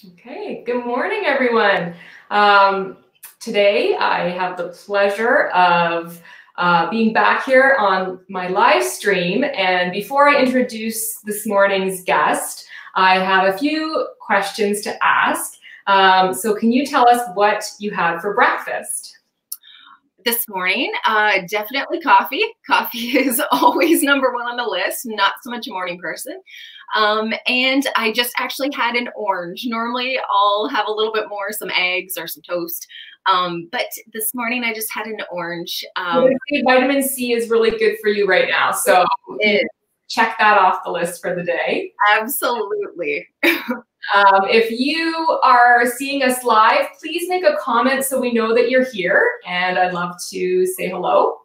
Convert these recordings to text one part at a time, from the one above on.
Okay, good morning, everyone. Today I have the pleasure of being back here on my live stream. And before I introduce this morning's guest, I have a few questions to ask. So can you tell us what you had for breakfast? This morning, definitely coffee. Coffee is always number one on the list, not so much a morning person. And I just actually had an orange. Normally I'll have a little bit more, some eggs or some toast. But this morning I just had an orange. Vitamin C is really good for you right now. So check that off the list for the day. Absolutely. If you are seeing us live, please make a comment so we know that you're here, and I'd love to say hello.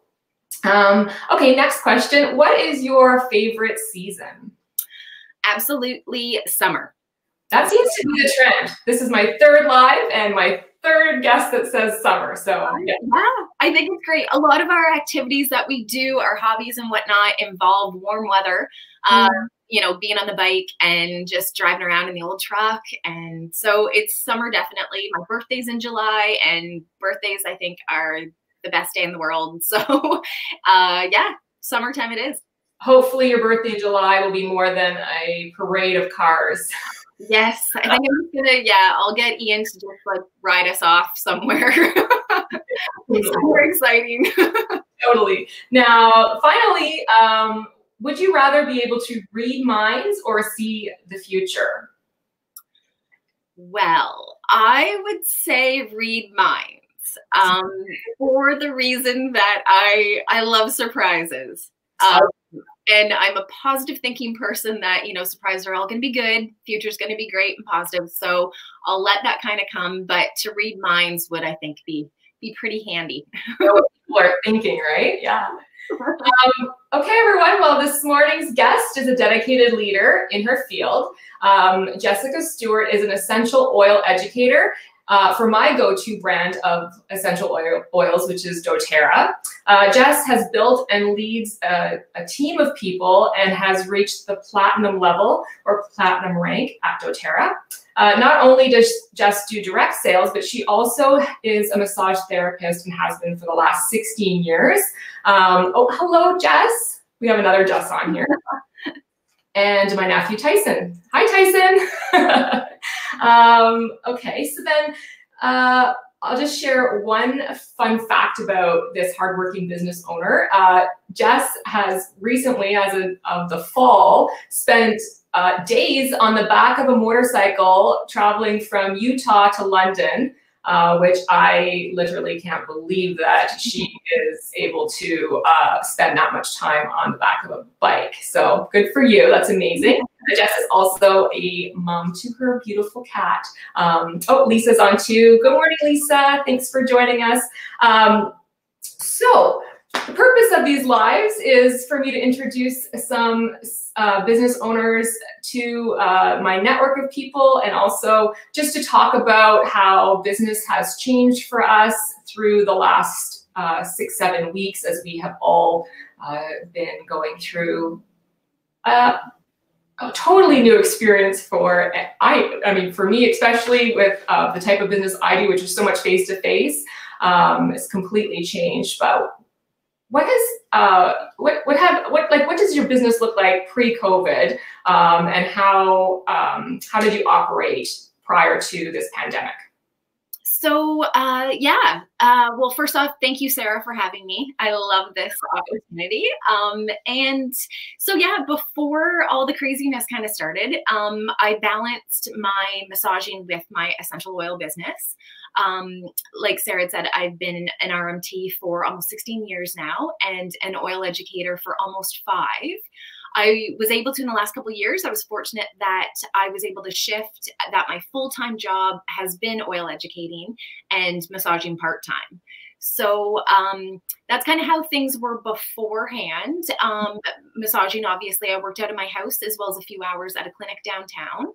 Okay, next question. What is your favorite season? Absolutely summer. That seems to be the trend. This is my third live and my third guest that says summer. So yeah, I think it's great. A lot of our activities that we do, our hobbies and whatnot, involve warm weather. You know, being on the bike and just driving around in the old truck. And so it's summer, definitely. My birthday's in July, and birthdays, I think, are the best day in the world. So yeah, summertime it is. Hopefully your birthday in July will be more than a parade of cars. Yes, I think I'm gonna, I'll get Ian to just like ride us off somewhere. It's more exciting. Totally. Now, finally, would you rather be able to read minds or see the future? Well, I would say read minds for the reason that I love surprises. And I'm a positive thinking person that, you know, surprises are all going to be good. Future's going to be great and positive. So I'll let that kind of come. But to read minds would, I think, be pretty handy. What people are thinking, right? Yeah. Okay, everyone. Well, this morning's guest is a dedicated leader in her field. Jessica Stewart is an essential oil educator for my go-to brand of essential oils, which is doTerra. Jess has built and leads a team of people and has reached the platinum level or platinum rank at doTerra. Not only does Jess do direct sales, but she also is a massage therapist and has been for the last 16 years. Oh, hello, Jess. We have another Jess on here. And my nephew, Tyson. Hi, Tyson. Okay, so then I'll just share one fun fact about this hardworking business owner. Jess has recently, as of the fall, spent days on the back of a motorcycle traveling from Utah to London, which I literally can't believe that she is able to spend that much time on the back of a bike. So good for you. That's amazing. Jess is also a mom to her beautiful cat. Oh, Lisa's on too. Good morning, Lisa. Thanks for joining us. So the purpose of these lives is for me to introduce some business owners to my network of people, and also just to talk about how business has changed for us through the last 6-7 weeks, as we have all been going through a totally new experience for, I mean, for me, especially with the type of business I do, which is so much face-to-face, it's completely changed. But what does your business look like pre-COVID, and how did you operate prior to this pandemic? So well, first off, thank you, Sarah, for having me. I love this opportunity. And so before all the craziness kind of started, I balanced my massaging with my essential oil business. Like Sarah had said, I've been an RMT for almost 16 years now and an oil educator for almost 5. I was able to, in the last couple of years, I was fortunate that I was able to shift that my full-time job has been oil educating and massaging part-time. So that's kind of how things were beforehand. Massaging, obviously, I worked out of my house as well as a few hours at a clinic downtown.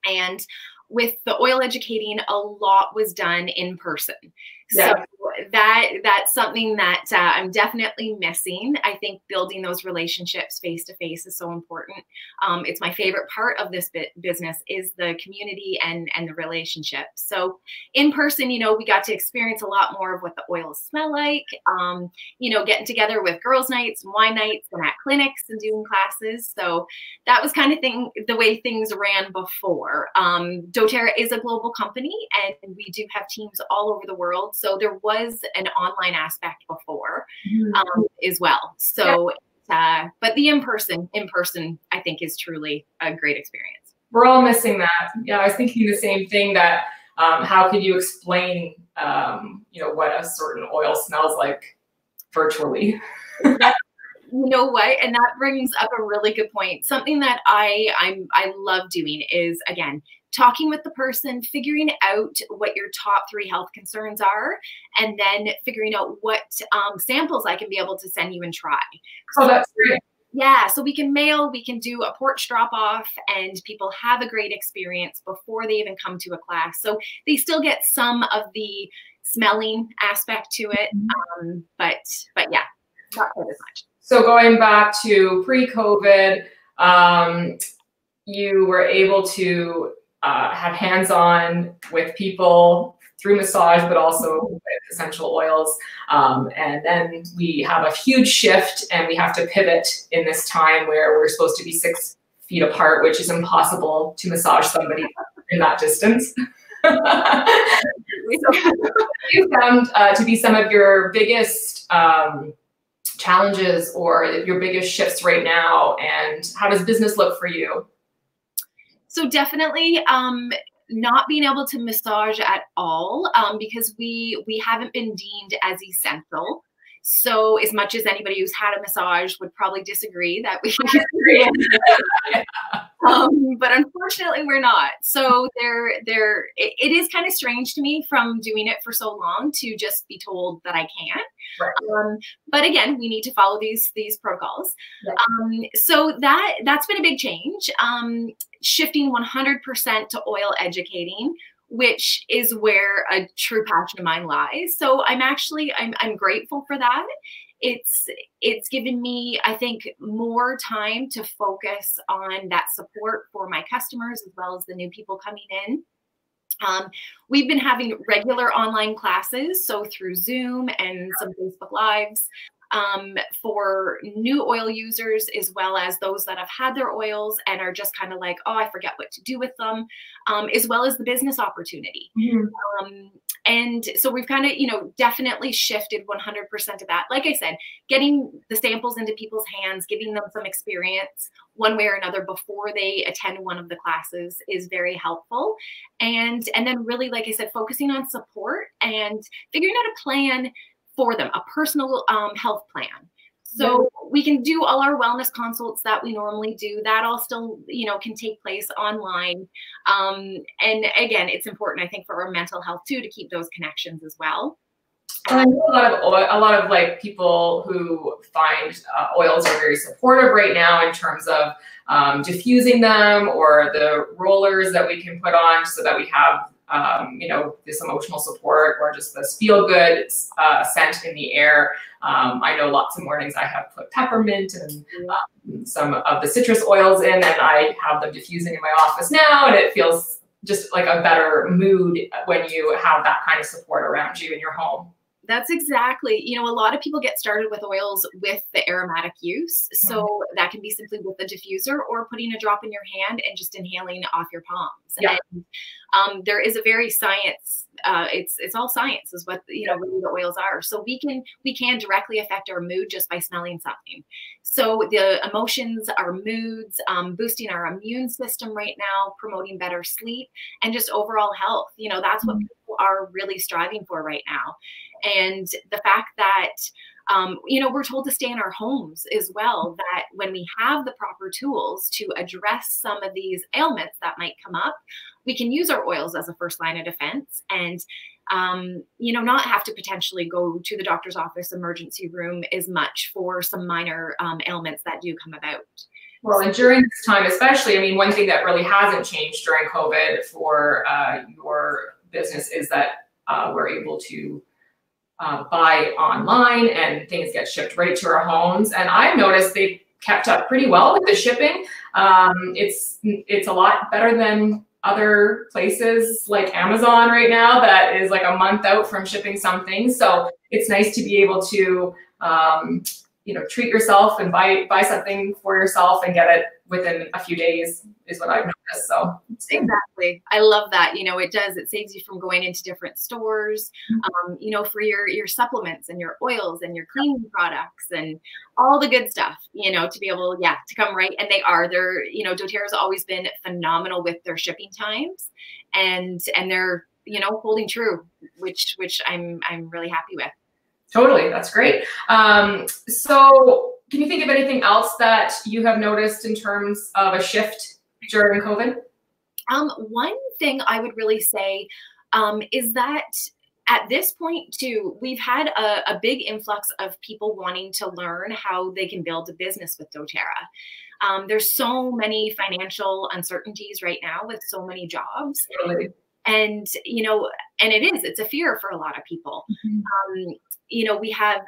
And with the oil educating, a lot was done in person. Yeah. So that's something that I'm definitely missing. I think building those relationships face to face is so important. It's my favorite part of this business is the community and the relationships. So in person, you know, we got to experience a lot more of what the oils smell like. You know, getting together with girls' nights and wine nights and at clinics and doing classes. So that was kind of the way things ran before. doTerra is a global company, and we do have teams all over the world. So there was an online aspect before as well. So, but the in-person, I think is truly a great experience. We're all missing that. Yeah, I was thinking the same thing, that how could you explain, you know, what a certain oil smells like virtually? You know what? And that brings up a really good point. Something that I love doing is, again, talking with the person, figuring out what your top 3 health concerns are, and then figuring out what samples I can be able to send you and try. Oh, that's great. Yeah, so we can mail, we can do a porch drop off, and people have a great experience before they even come to a class. So they still get some of the smelling aspect to it, but yeah, not quite as much. So going back to pre-COVID, you were able to have hands-on with people through massage, but also with essential oils. And then we have a huge shift, and we have to pivot in this time where we're supposed to be 6 feet apart, which is impossible to massage somebody in that distance. You found to be some of your biggest challenges or your biggest shifts right now, and how does business look for you? So definitely not being able to massage at all, because we haven't been deemed as essential. So as much as anybody who's had a massage would probably disagree that we but unfortunately we're not. So it is kind of strange to me from doing it for so long to just be told that I can't. Right. But again, we need to follow these protocols. Right. So that's been a big change. Shifting 100% to oil educating, which is where a true passion of mine lies. So I'm grateful for that. It's given me, I think, more time to focus on that support for my customers as well as the new people coming in. We've been having regular online classes, so through Zoom and some Facebook Lives, for new oil users, as well as those that have had their oils and are just kind of like, oh, I forget what to do with them, as well as the business opportunity. And so we've kind of, you know, definitely shifted 100% of that. Like I said, getting the samples into people's hands, giving them some experience one way or another before they attend one of the classes is very helpful. And then really, like I said, focusing on support and figuring out a plan for them, a personal health plan. So we can do all our wellness consults that we normally do. That all still, you know, can take place online. And again, it's important, I think, for our mental health too, to keep those connections as well. I know a lot of like people who find oils are very supportive right now in terms of diffusing them, or the rollers that we can put on so that we have you know, this emotional support, or just this feel good scent in the air. I know lots of mornings I have put peppermint and some of the citrus oils in, and I have them diffusing in my office now, and it feels just like a better mood when you have that kind of support around you in your home. That's exactly, you know, a lot of people get started with oils with the aromatic use. So that can be simply with a diffuser or putting a drop in your hand and just inhaling off your palms. Yeah. And there is a very science, it's all science is what, you know, really the oils are. So we can directly affect our mood just by smelling something. So the emotions, our moods, boosting our immune system right now, promoting better sleep, and just overall health. You know, that's what people are really striving for right now. And the fact that, you know, we're told to stay in our homes as well, that when we have the proper tools to address some of these ailments that might come up, we can use our oils as a first line of defense and, you know, not have to potentially go to the doctor's office emergency room as much for some minor ailments that do come about. Well, and during this time, especially, I mean, one thing that really hasn't changed during COVID for your business is that we're able to buy online and things get shipped right to our homes. And I've noticed they've kept up pretty well with the shipping. It's a lot better than other places like Amazon right now that is like a month out from shipping some things. So it's nice to be able to, treat yourself and buy something for yourself and get it within a few days is what I've noticed. So exactly. I love that. It saves you from going into different stores, for your supplements and your oils and your cleaning products and all the good stuff, to be able, to come right. And doTerra's always been phenomenal with their shipping times and they're, holding true, which I'm really happy with. Totally. That's great. So can you think of anything else that you have noticed in terms of a shift during COVID? One thing I would really say is that at this point too, we've had a big influx of people wanting to learn how they can build a business with doTerra. There's so many financial uncertainties right now with so many jobs. Totally. And, it's a fear for a lot of people. Mm-hmm. We have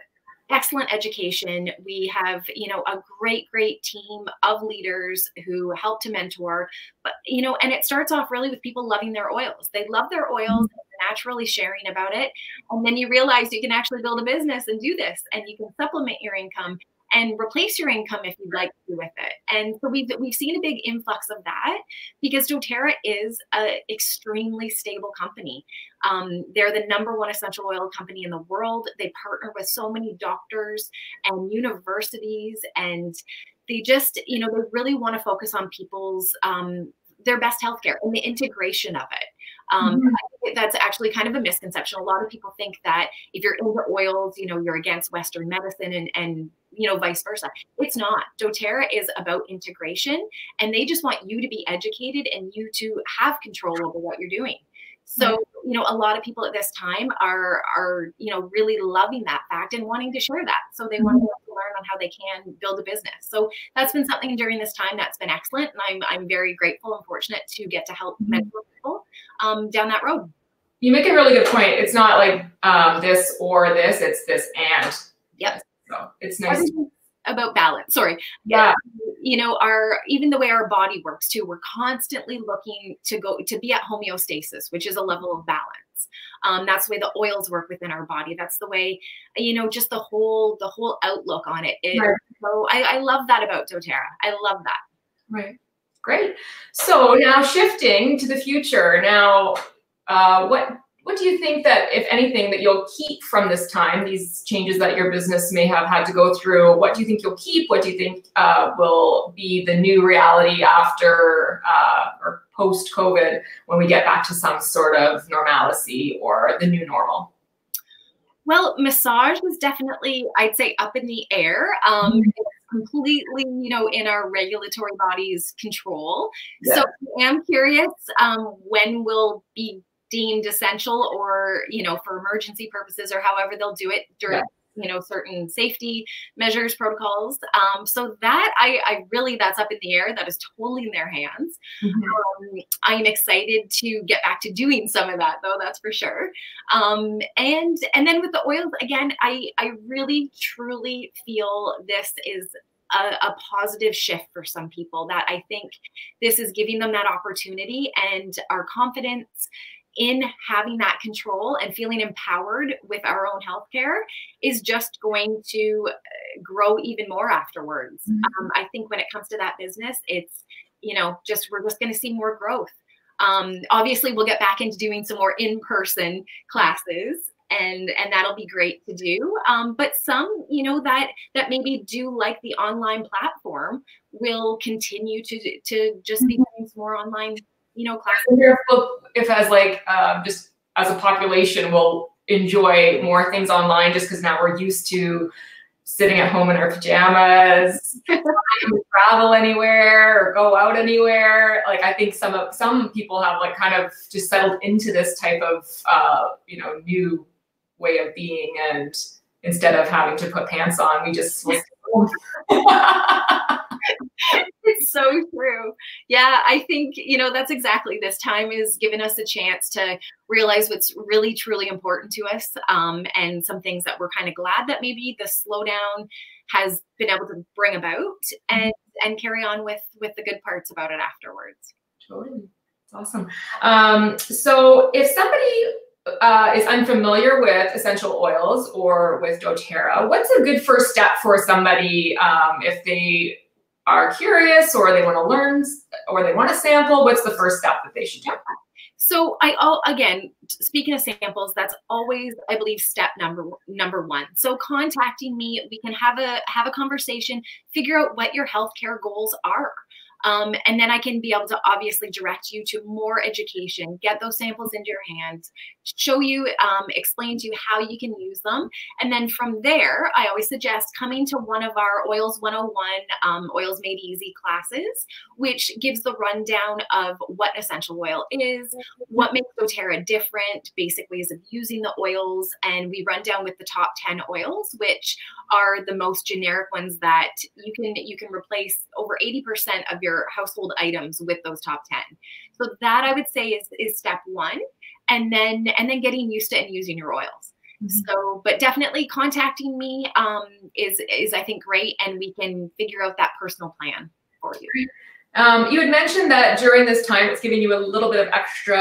excellent education. We have, a great team of leaders who help to mentor, but, and it starts off really with people loving their oils. They love their oils, naturally sharing about it. And then you realize you can actually build a business and do this, and you can supplement your income and replace your income if you'd like to with it. And so we've seen a big influx of that because doTerra is an extremely stable company. They're the #1 essential oil company in the world. They partner with so many doctors and universities, and they just, they really want to focus on people's, their best healthcare and the integration of it. I think that's actually kind of a misconception. A lot of people think that if you're into oils, you're against Western medicine and vice versa. It's not. doTerra is about integration, and they just want you to be educated and you to have control over what you're doing. So, a lot of people at this time are really loving that fact and wanting to share that. So they want to learn on how they can build a business. So that's been something during this time that's been excellent. And I'm very grateful and fortunate to get to help mentor people down that road. You make a really good point. It's not like this or this, it's this and. Yep. So it's nice. Everything's about balance. Sorry. Yeah. Even the way our body works too, we're constantly looking to be at homeostasis, which is a level of balance. That's the way the oils work within our body. That's the way, just the whole outlook on it is. Right. So I love that about doTerra. I love that. Right. Great. So now shifting to the future. Now, what do you think that, if anything, that you'll keep from this time, these changes that your business may have had to go through? What do you think you'll keep? What do you think will be the new reality after or post-COVID when we get back to some sort of normalcy or the new normal? Well, massage was definitely, I'd say, up in the air. Completely, in our regulatory body's control. Yeah. So I am curious when we'll be deemed essential or, for emergency purposes or however they'll do it during, certain safety measures, protocols. So that I really, that's up in the air. That is totally in their hands. I'm excited to get back to doing some of that though, that's for sure. And then with the oils, again, I really truly feel this is a positive shift for some people, that I think this is giving them that opportunity, and our confidence in having that control and feeling empowered with our own healthcare is just going to grow even more afterwards. I think when it comes to that business, it's, we're just going to see more growth. Obviously, we'll get back into doing some more in-person classes, and that'll be great to do. But some, that maybe do like the online platform will continue to just be doing some more online classes. If just as a population, we'll enjoy more things online just because now we're used to sitting at home in our pajamas, travel anywhere or go out anywhere. Like, I think some people have kind of just settled into this type of new way of being, and instead of having to put pants on, we just will sit It's so true. Yeah, I think, that's exactly, this time is giving us a chance to realize what's really, truly important to us, and some things that we're kind of glad that maybe the slowdown has been able to bring about, and carry on with the good parts about it afterwards. Totally. It's awesome. So if somebody is unfamiliar with essential oils or with doTERRA, what's a good first step for somebody if they are curious or they want to learn or they want to sample? What's the first step that they should do? So again, speaking of samples, that's always, I believe, step number one. So contacting me, we can have a conversation, figure out what your healthcare goals are. And then I can be able to obviously direct you to more education, get those samples into your hands, show you, explain to you how you can use them. And then from there, I always suggest coming to one of our Oils 101 Oils Made Easy classes, which gives the rundown of what essential oil is, what makes doTERRA different, basic ways of using the oils. And we run down with the top 10 oils, which are the most generic ones that you can replace over 80% of your household items with those top 10. So that, I would say, is step one. And then getting used to and using your oils. So, but definitely contacting me is I think great, and we can figure out that personal plan for you. You had mentioned that during this time, it's giving you a little bit of extra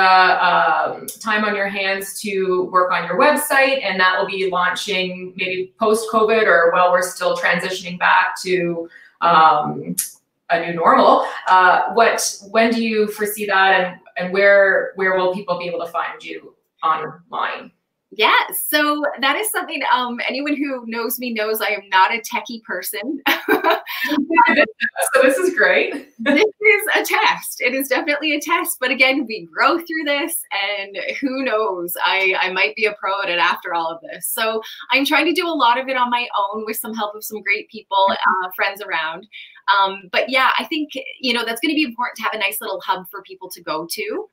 time on your hands to work on your website, and that will be launching maybe post-COVID or while we're still transitioning back to a new normal. When do you foresee that, and where will people be able to find you online? Yeah, so that is something, anyone who knows me knows I am not a techie person. So this is great. This is a test. It is definitely a test. But again, we grow through this, and who knows, I might be a pro at it after all of this. So I'm trying to do a lot of it on my own with some help of some great people, friends around. But yeah, I think, that's going to be important to have a nice little hub for people to go to.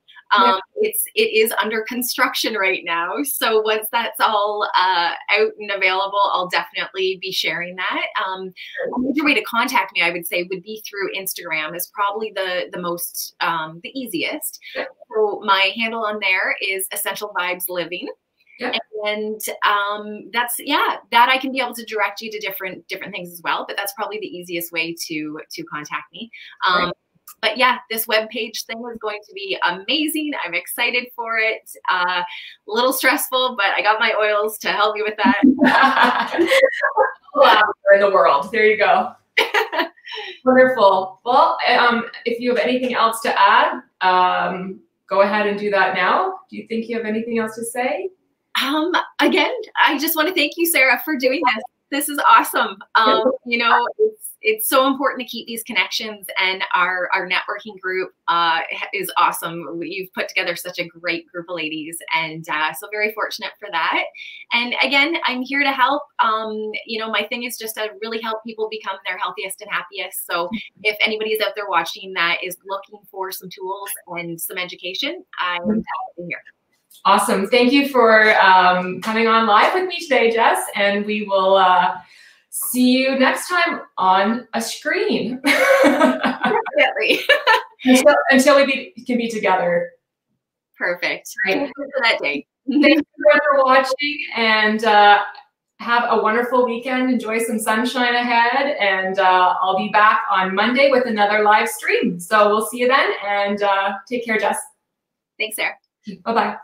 It is under construction right now. So once that's all out and available, I'll definitely be sharing that. A major way to contact me, I would say, would be through Instagram. Is probably the most, the easiest. So my handle on there is Essential Vibes Living. Yeah. And that I can be able to direct you to different things as well. But that's probably the easiest way to contact me. But yeah, this webpage thing is going to be amazing. I'm excited for it. A little stressful, but I got my oils to help me with that. In the world. There you go. Wonderful. Well, if you have anything else to add, go ahead and do that now. Do you think you have anything else to say? Again, I just want to thank you, Sarah, for doing this. This is awesome. It's so important to keep these connections, and our networking group is awesome. You've put together such a great group of ladies, and so very fortunate for that. And again, I'm here to help. My thing is just to really help people become their healthiest and happiest. So if anybody is out there watching that is looking for some tools and some education, I'm definitely here. Awesome. Thank you for coming on live with me today, Jess, and we will see you next time on a screen. Definitely. until we can be together. Perfect. Thank you for that day. Thank you for watching, and have a wonderful weekend. Enjoy some sunshine ahead, and I'll be back on Monday with another live stream. So we'll see you then, and take care, Jess. Thanks, Sarah. Bye-bye.